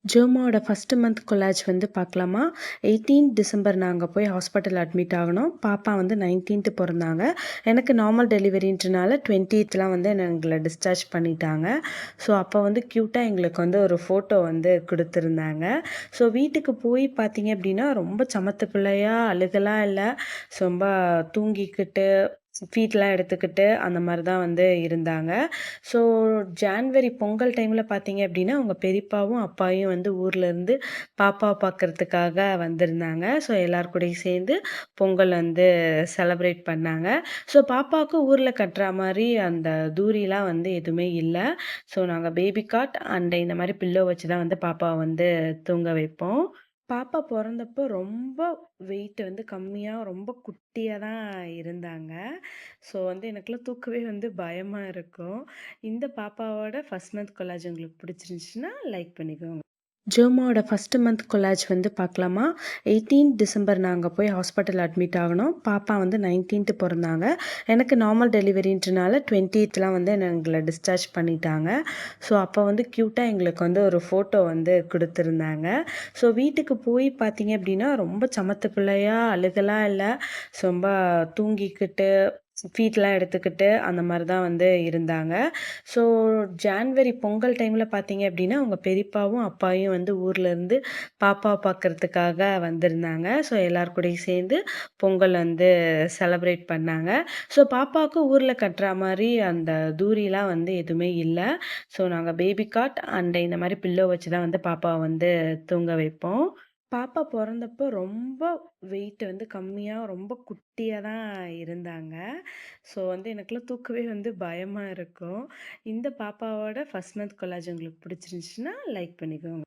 ஜோமோட first month collage வந்து பார்க்கலாமா? 18 December நாங்க போய் ஹாஸ்பிட்டல் அட்மிட் ஆகுனோம். பாப்பா வந்து 19த் பொறந்தாங்க. எனக்கு நார்மல் டெலிவரின்றனால 20த்லாம் வந்து எங்கள டிஸ்சார்ஜ் பண்ணிட்டாங்க. ஸோ, அப்போ வந்து க்யூட்டா எங்களுக்கு வந்து ஒரு ஃபோட்டோ வந்து குடுத்துருந்தாங்க. ஸோ, வீட்டுக்கு போய் பார்த்தீங்க அப்டின்னா, ரொம்ப சமத்து பிள்ளையா அழுகலாம் இல்ல. ரொம்ப தூங்கிக்கிட்டு, ஃபீட்லாம் எடுத்துக்கிட்டு அந்த மாரி தான் வந்து இருந்தாங்க. ஸோ, ஜான்வரி பொங்கல் டைம்ல பார்த்தீங்க அப்டின்னா, அவங்க பெரியப்பாவும், அப்பாயும் வந்து ஊர்லேருந்து பாப்பாவ பார்க்கறதுக்காக வந்திருந்தாங்க. ஸோ, எல்லார் கூடயும் சேர்ந்து பொங்கல் வந்து செலப்ரேட் பண்ணாங்க. ஸோ, பாப்பாவுக்கு ஊர்ல கட்டுறா மாரி அந்த தூரிலாம் வந்து எதுவுமே இல்ல. ஸோ, நாங்க பேபி காட் அண்ட் இந்த மாரி பில்லோ வச்சு தான் வந்து பாப்பாவ வந்து தூங்க வைப்போம். பாப்பா பொறந்தப்போ ரொம்ப வெயிட் வந்து கம்மியா, ரொம்ப குட்டியா தான் இருந்தாங்க. ஸோ வந்து எனக்கெல்லாம் தூக்கவே வந்து பயமா இருக்கும். இந்த பாப்பாவோட ஃபர்ஸ்ட் மந்த் கொலாஜ் உங்களுக்கு பிடிச்சிருந்துச்சுன்னா, லைக் பண்ணிக்கோங்க. ஜோமோட ஃபர்ஸ்ட் மந்த் கொலாஜ் வந்து பார்க்கலாமா? 18 டிசம்பர் நாங்க போய் ஹாஸ்பிட்டல் அட்மிட் ஆகுனோம். பாப்பா வந்து 19த் பொறந்தாங்க. எனக்கு நார்மல் டெலிவரின்றனால 20த்லாம் வந்து எங்கள டிஸ்சார்ஜ் பண்ணிட்டாங்க. ஸோ, அப்போ வந்து க்யூட்டா எங்களுக்கு வந்து ஒரு ஃபோட்டோ வந்து குடுத்துருந்தாங்க. ஸோ, வீட்டுக்கு போய் பார்த்தீங்க அப்டின்னா, ரொம்ப சமத்து பிள்ளையா அழுகலாம் இல்ல. ரொம்ப தூங்கிக்கிட்டு, ஃபீட்லாம் எடுத்துக்கிட்டு அந்த மாரி தான் வந்து இருந்தாங்க. ஸோ, ஜான்வரி பொங்கல் டைம்ல பார்த்தீங்க அப்டின்னா, அவங்க பெரியப்பாவும், அப்பாயும் வந்து ஊர்லேருந்து பாப்பாவ பார்க்கறதுக்காக வந்திருந்தாங்க. ஸோ, எல்லார் கூடயும் சேர்ந்து பொங்கல் வந்து செலப்ரேட் பண்ணாங்க. ஸோ, பாப்பாவுக்கு ஊர்ல கட்டுறா மாரி அந்த தூரிலாம் வந்து எதுவுமே இல்ல. ஸோ, நாங்க பேபி காட் அண்ட் இந்த மாரி பில்லோ வச்சு தான் வந்து பாப்பாவ வந்து தூங்க வைப்போம். பாப்பா பொறந்தப்போ ரொம்ப வெயிட் வந்து கம்மியா, ரொம்ப குட்டியா தான் இருந்தாங்க. ஸோ வந்து எனக்கெல்லாம் தூக்கவே வந்து பயமா இருக்கும். இந்த பாப்பாவோட ஃபர்ஸ்ட் மந்த் கொலாஜ் உங்களுக்கு பிடிச்சிருந்துச்சுன்னா, லைக் பண்ணிக்கோங்க.